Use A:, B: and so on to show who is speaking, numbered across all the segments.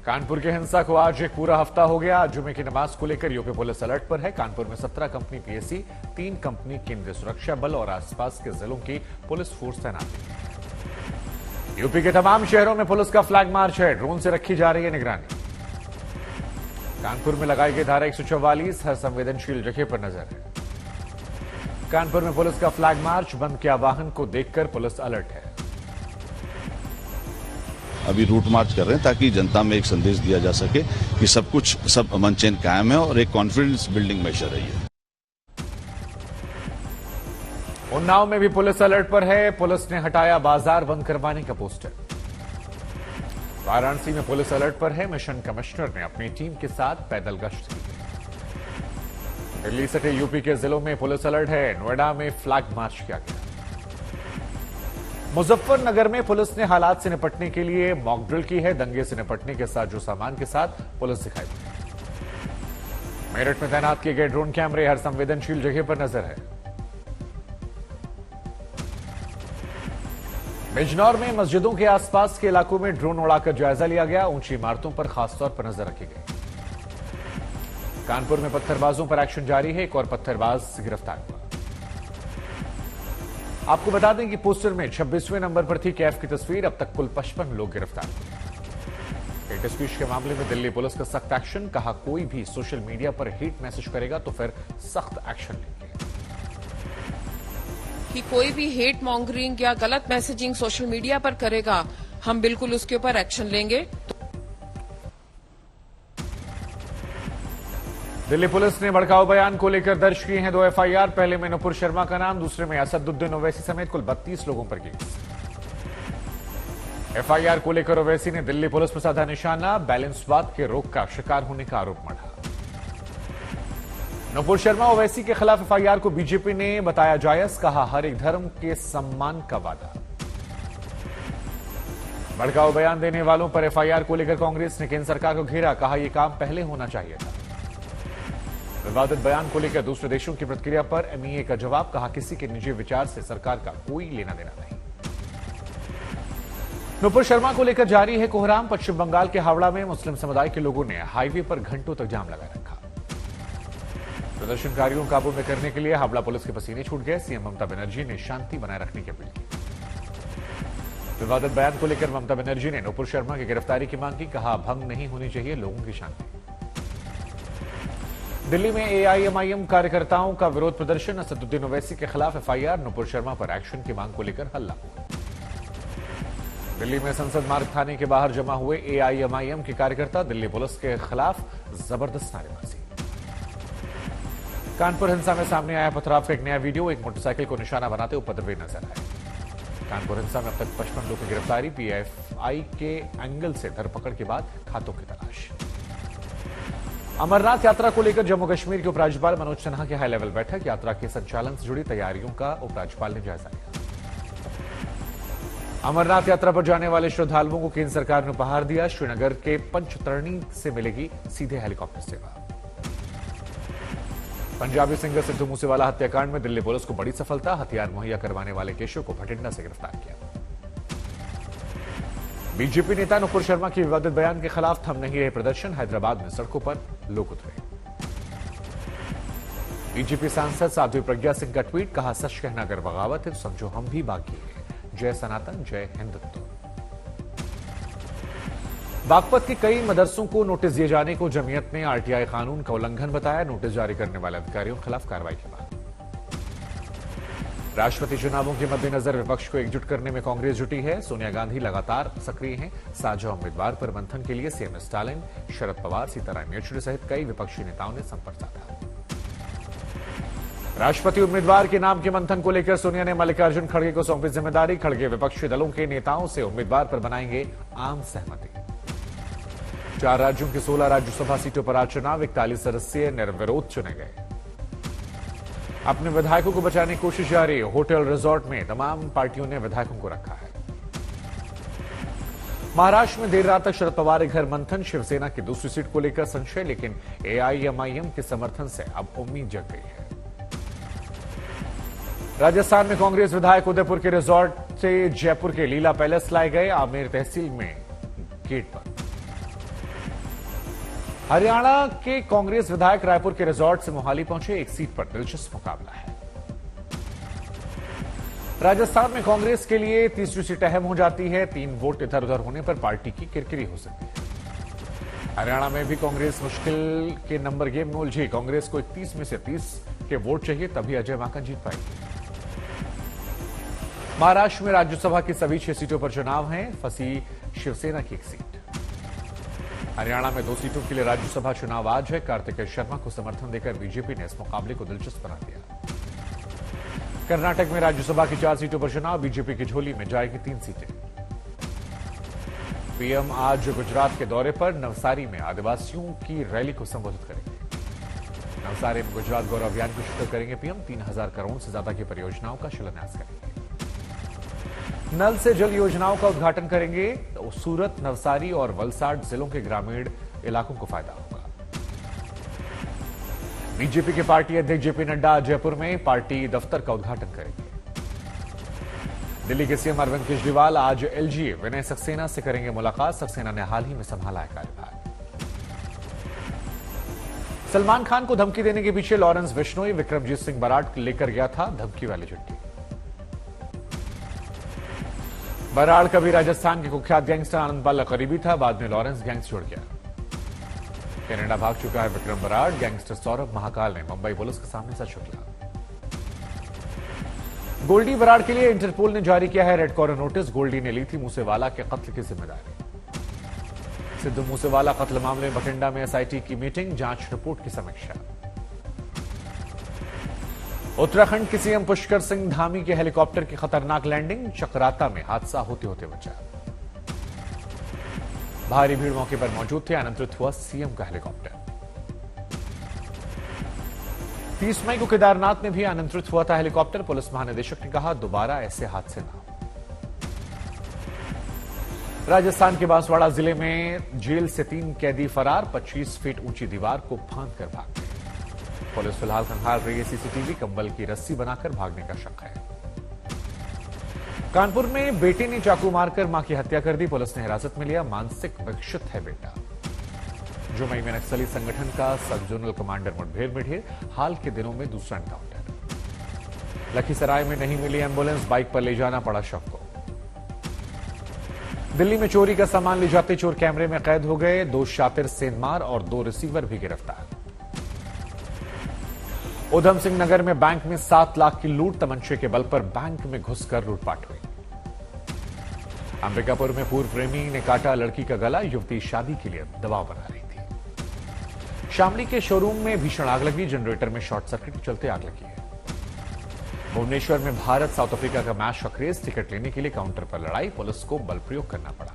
A: कानपुर की हिंसा को आज एक पूरा हफ्ता हो गया। जुमे की नमाज को लेकर यूपी पुलिस अलर्ट पर है। कानपुर में 17 कंपनी पीएसी, 3 कंपनी केंद्रीय सुरक्षा बल और आसपास के जिलों की पुलिस फोर्स तैनात है। यूपी के तमाम शहरों में पुलिस का फ्लैग मार्च है। ड्रोन से रखी जा रही है निगरानी। कानपुर में लगाई गई धारा 144 हर संवेदनशील जगह पर नजर है। कानपुर में पुलिस का फ्लैग मार्च, बंद किया वाहन को देखकर पुलिस अलर्ट है।
B: अभी रूट मार्च कर रहे हैं ताकि जनता में एक संदेश दिया जा सके कि सब अमन चैन कायम है और एक कॉन्फिडेंस बिल्डिंग मेजर है ये।
A: उन्नाव में भी पुलिस अलर्ट पर है। पुलिस ने हटाया बाजार बंद करवाने का पोस्टर। वाराणसी में पुलिस अलर्ट पर है। मिशन कमिश्नर ने अपनी टीम के साथ पैदल गश्त की। दिल्ली सटे यूपी के जिलों में पुलिस अलर्ट है। नोएडा में फ्लैग मार्च किया गया। मुजफ्फरनगर में पुलिस ने हालात से निपटने के लिए मॉक ड्रिल की है। दंगे से निपटने के साथ जो सामान के साथ पुलिस दिखाई दी। मेरठ में तैनात किए गए ड्रोन कैमरे हर संवेदनशील जगह पर नजर है। बिजनौर में मस्जिदों के आसपास के इलाकों में ड्रोन उड़ाकर जायजा लिया गया। ऊंची इमारतों पर खासतौर पर नजर रखी गई। कानपुर में पत्थरबाजों पर एक्शन जारी है। एक और पत्थरबाज गिरफ्तार हुआ। आपको बता दें कि पोस्टर में 26वें नंबर पर थी कैफ की तस्वीर। अब तक कुल 55 लोग गिरफ्तार हुए। हेट स्पीच के मामले में दिल्ली पुलिस का सख्त एक्शन। कहा कोई भी सोशल मीडिया पर हेट मैसेज करेगा तो फिर सख्त एक्शन लेंगे।
C: कि कोई भी हेट मॉन्गरिंग या गलत मैसेजिंग सोशल मीडिया पर करेगा, हम बिल्कुल उसके ऊपर एक्शन लेंगे।
A: दिल्ली पुलिस ने भड़काऊ बयान को लेकर दर्ज किए हैं 2 एफआईआर। पहले में नुपुर शर्मा का नाम, दूसरे में असदुद्दीन ओवैसी समेत कुल 32 लोगों पर केस। एफआईआर को लेकर ओवैसी ने दिल्ली पुलिस पर साधा निशाना। बैलेंसवाद के रोग का शिकार होने का आरोप मढ़ा। नुपुर शर्मा ओवैसी के खिलाफ एफआईआर को बीजेपी ने बताया जायज। कहा हर एक धर्म के सम्मान का वादा। भड़काऊ बयान देने वालों पर एफआईआर को लेकर कांग्रेस ने केंद्र सरकार को घेरा। कहा यह काम पहले होना चाहिए था। विवादित बयान को लेकर दूसरे देशों की प्रतिक्रिया पर एमईए का जवाब। कहा किसी के निजी विचार से सरकार का कोई लेना देना नहीं। नुपुर शर्मा को लेकर जारी है कोहराम। पश्चिम बंगाल के हावड़ा में मुस्लिम समुदाय के लोगों ने हाईवे पर घंटों तक जाम लगा रखा। प्रदर्शनकारियों को काबू में करने के लिए हावड़ा पुलिस के पसीने छूट गए। सीएम ममता बनर्जी ने शांति बनाए रखने की अपील की। विवादित बयान को लेकर ममता बनर्जी ने नुपुर शर्मा की गिरफ्तारी की मांग की। कहा भंग नहीं होनी चाहिए लोगों की शांति। दिल्ली में एआईएमआईएम कार्यकर्ताओं का विरोध प्रदर्शन। असदुद्दीन ओवैसी के खिलाफ एफआईआर, नुपुर शर्मा पर एक्शन की मांग को लेकर हल्ला। दिल्ली में संसद मार्ग थाने के बाहर जमा हुए एआईएमआईएम के कार्यकर्ता। दिल्ली पुलिस के खिलाफ जबरदस्त नारेबाजी। कानपुर हिंसा में सामने आया पथराव का एक नया वीडियो। एक मोटरसाइकिल को निशाना बनाते उपद्रवी नजर आए। कानपुर हिंसा में अब तक 55 लोगों की गिरफ्तारी। पीएफआई के एंगल से धरपकड़ के बाद खातों की तलाश। अमरनाथ यात्रा को लेकर जम्मू कश्मीर के उपराज्यपाल मनोज सिन्हा की हाई लेवल बैठक। यात्रा के संचालन से जुड़ी तैयारियों का उपराज्यपाल ने जायजा लिया। अमरनाथ यात्रा पर जाने वाले श्रद्धालुओं को केंद्र सरकार ने उपहार दिया। श्रीनगर के पंचतरणी से मिलेगी सीधे हेलीकॉप्टर सेवा। पंजाबी सिंगर सिद्धू मूसेवाला हत्याकांड में दिल्ली पुलिस को बड़ी सफलता। हथियार मुहैया करवाने वाले केशव को भटिंडा से गिरफ्तार किया। बीजेपी नेता नुपुर शर्मा के विवादित बयान के खिलाफ थम नहीं रहे प्रदर्शन। हैदराबाद में सड़कों पर लोग उतरे। बीजेपी सांसद साध्वी प्रज्ञा सिंह का ट्वीट। कहा सच कहना अगर बगावत है तो समझो हम भी बागी हैं। जय सनातन, जय हिंदुत्व। बागपत के कई मदरसों को नोटिस दिए जाने को जमीयत ने आरटीआई कानून का उल्लंघन बताया। नोटिस जारी करने वाले अधिकारियों के खिलाफ कार्रवाई के बाद राष्ट्रपति चुनावों के मद्देनजर विपक्ष को एकजुट करने में कांग्रेस जुटी है। सोनिया गांधी लगातार सक्रिय हैं। साझा उम्मीदवार पर मंथन के लिए सीएम स्टालिन, शरद पवार, सीताराम येचुरी सहित कई विपक्षी नेताओं ने संपर्क साधा। राष्ट्रपति उम्मीदवार के नाम के मंथन को लेकर सोनिया ने मल्लिकार्जुन खड़गे को सौंपी जिम्मेदारी। खड़गे विपक्षी दलों के नेताओं से उम्मीदवार पर बनाएंगे आम सहमति। 4 राज्यों की 16 राज्यसभा सीटों पर आज चुनाव। 41 सदस्यीय निर्विरोध चुने गए। अपने विधायकों को बचाने की कोशिश जारी। होटल रिजॉर्ट में तमाम पार्टियों ने विधायकों को रखा है। महाराष्ट्र में देर रात तक शरद पवार के घर मंथन। शिवसेना की दूसरी सीट को लेकर संशय, लेकिन एआईएमआईएम के समर्थन से अब उम्मीद जग गई है। राजस्थान में कांग्रेस विधायक उदयपुर के रिजॉर्ट से जयपुर के लीला पैलेस लाए गए। आमेर तहसील में गेट पर हरियाणा के कांग्रेस विधायक रायपुर के रिजॉर्ट से मोहाली पहुंचे, एक सीट पर दिलचस्प मुकाबला है। राजस्थान में कांग्रेस के लिए तीसरी सीट अहम हो जाती है। 3 वोट इधर उधर होने पर पार्टी की किरकिरी हो सकती है। हरियाणा में भी कांग्रेस मुश्किल के नंबर गेम में उलझी। कांग्रेस को 31 में से 30 के वोट चाहिए, तभी अजय माकन जीत पाएगी। महाराष्ट्र में राज्यसभा की सभी 6 सीटों पर चुनाव हैं, फंसी शिवसेना की एक सीट। हरियाणा में 2 सीटों के लिए राज्यसभा चुनाव आज है। कार्तिकेय शर्मा को समर्थन देकर बीजेपी ने इस मुकाबले को दिलचस्प बना दिया। कर्नाटक में राज्यसभा की 4 सीटों पर चुनाव, बीजेपी की झोली में जाएगी 3 सीटें। पीएम आज गुजरात के दौरे पर नवसारी में आदिवासियों की रैली को संबोधित करेंगे। नवसारी में गुजरात गौरव अभियान की शुरू करेंगे पीएम। 3000 करोड़ से ज्यादा की परियोजनाओं का शिलान्यास करेंगे। नल से जल योजनाओं का उद्घाटन करेंगे। तो सूरत, नवसारी और वलसाड जिलों के ग्रामीण इलाकों को फायदा होगा। बीजेपी के पार्टी अध्यक्ष जेपी नड्डा जयपुर में पार्टी दफ्तर का उद्घाटन करेंगे। दिल्ली के सीएम अरविंद केजरीवाल आज एलजीए विनय सक्सेना से करेंगे मुलाकात। सक्सेना ने हाल ही में संभाला है कार्यभार। सलमान खान को धमकी देने के पीछे लॉरेंस बिश्नोई विक्रमजीत सिंह बराड़ लेकर गया था धमकी वाली चिट्ठी। बराड़ कभी राजस्थान के कुख्यात गैंगस्टर आनंदपाल करीबी था, बाद में लॉरेंस गैंग से जुड़ गया। कनाडा भाग चुका है विक्रम बराड़। गैंगस्टर सौरभ महाकाल ने मुंबई पुलिस के सामने सच शुक्ला। गोल्डी बराड़ के लिए इंटरपोल ने जारी किया है रेड कॉर्नर नोटिस। गोल्डी ने ली थी मूसेवाला के कत्ल की जिम्मेदारी। सिद्धू मूसेवाला कत्ल मामले में बठिंडा में एसआईटी की मीटिंग, जांच रिपोर्ट की समीक्षा। उत्तराखंड के सीएम पुष्कर सिंह धामी के हेलीकॉप्टर की खतरनाक लैंडिंग, चक्राता में हादसा होते होते बचा। भारी भीड़ मौके पर मौजूद थे, अनियंत्रित हुआ सीएम का हेलीकॉप्टर। 30 मई को केदारनाथ में भी अनियंत्रित हुआ था हेलीकॉप्टर। पुलिस महानिदेशक ने कहा दोबारा ऐसे हादसे ना हो। राजस्थान के बांसवाड़ा जिले में जेल से 3 कैदी फरार, 25 फीट ऊंची दीवार को फांद कर भाग गए। पुलिस फिलहाल खंगाल रही है सीसीटीवी, कंबल की रस्सी बनाकर भागने का शक है। कानपुर में बेटे ने चाकू मारकर मां की हत्या कर दी, पुलिस ने हिरासत में लिया। मानसिक विक्षिप्त है बेटा। जुमई में नक्सली संगठन का सब जोनल कमांडर मुठभेड़ में ढेर, हाल के दिनों में दूसरा एनकाउंटर। लखीसराय में नहीं मिली एम्बुलेंस, बाइक पर ले जाना पड़ा शव को। दिल्ली में चोरी का सामान ले जाते चोर कैमरे में कैद हो गए। 2 शातिर सेंधमार और 2 रिसीवर भी गिरफ्तार। उधम सिंह नगर में बैंक में 7 लाख की लूट, तमंचे के बल पर बैंक में घुसकर लूटपाट हुई। अंबिकापुर में पूर्व प्रेमी ने काटा लड़की का गला, युवती शादी के लिए दबाव बना रही थी। शामली के शोरूम में भीषण आग लगी, जनरेटर में शॉर्ट सर्किट के चलते आग लगी है। भुवनेश्वर में भारत साउथ अफ्रीका का मैच का क्रेज, टिकट लेने के लिए काउंटर पर लड़ाई, पुलिस को बल प्रयोग करना पड़ा।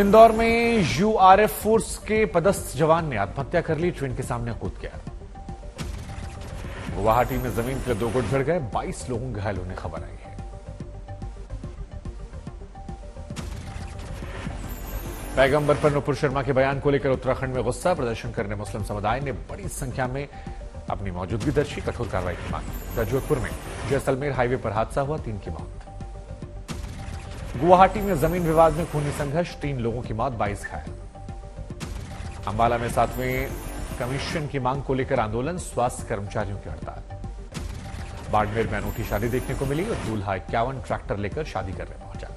A: इंदौर में यूआरएफ फोर्स के पदस्थ जवान ने आत्महत्या कर ली, ट्रेन के सामने कूद गया। गुवाहाटी में जमीन के 2 गुट भिड़ गए, 22 लोगों घायल होने खबर आई है। पैगंबर पर नुपुर शर्मा के बयान को लेकर उत्तराखंड में गुस्सा, प्रदर्शन करने मुस्लिम समुदाय ने बड़ी संख्या में अपनी मौजूदगी दर्ज की, कठोर कार्रवाई की मांग। जोधपुर में जैसलमेर हाईवे पर हादसा हुआ, 3 की मौत। गुवाहाटी में जमीन विवाद में खूनी संघर्ष, 3 लोगों की मौत, 22 घायल। अंबाला में 7वें कमीशन की मांग को लेकर आंदोलन, स्वास्थ्य कर्मचारियों की हड़ताल। बाड़मेर में अनूठी शादी देखने को मिली और दूल्हा 51 ट्रैक्टर लेकर शादी करने पहुंचा।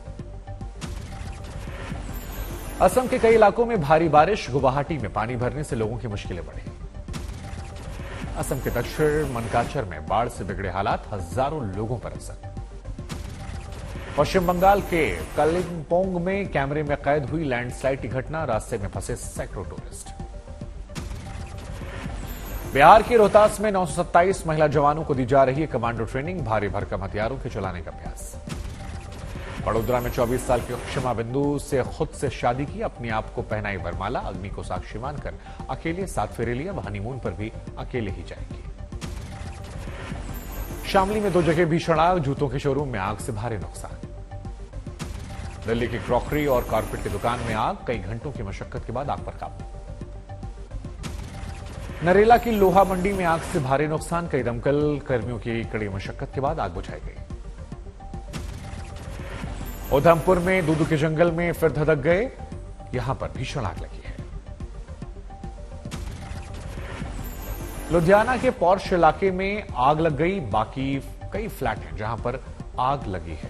A: असम के कई इलाकों में भारी बारिश, गुवाहाटी में पानी भरने से लोगों की मुश्किलें बढ़ी। असम के दक्षिण मनकाचर में बाढ़ से बिगड़े हालात, हजारों लोगों पर असर। पश्चिम बंगाल के कलिम्पोंग में कैमरे में कैद हुई लैंडस्लाइड की घटना, रास्ते में फंसे सैकड़ों टूरिस्ट। बिहार के रोहतास में 927 महिला जवानों को दी जा रही है कमांडो ट्रेनिंग, भारी भरकम हथियारों के चलाने का प्रयास। बड़ोदरा में 24 साल की क्षमा बिंदु से खुद से शादी की, अपने आप को पहनाई वरमाला, अग्नि को साक्षी मानकर अकेले 7 फेरे लिए, हनीमून पर भी अकेले ही जाएंगी। शामली में 2 जगह भीषण आग, जूतों के शोरूम में आग से भारी नुकसान। दिल्ली की क्रॉकरी और कारपेट की दुकान में आग, कई घंटों की मशक्कत के बाद आग पर काबू। नरेला की लोहा मंडी में आग से भारी नुकसान, कई दमकल कर्मियों की कड़ी मशक्कत के बाद आग बुझाई गई। उधमपुर में दूदू के जंगल में फिर धधक गए, यहां पर भीषण आग लगी है। लुधियाना के पॉर्श इलाके में आग लग गई, बाकी कई फ्लैट हैं जहां पर आग लगी है।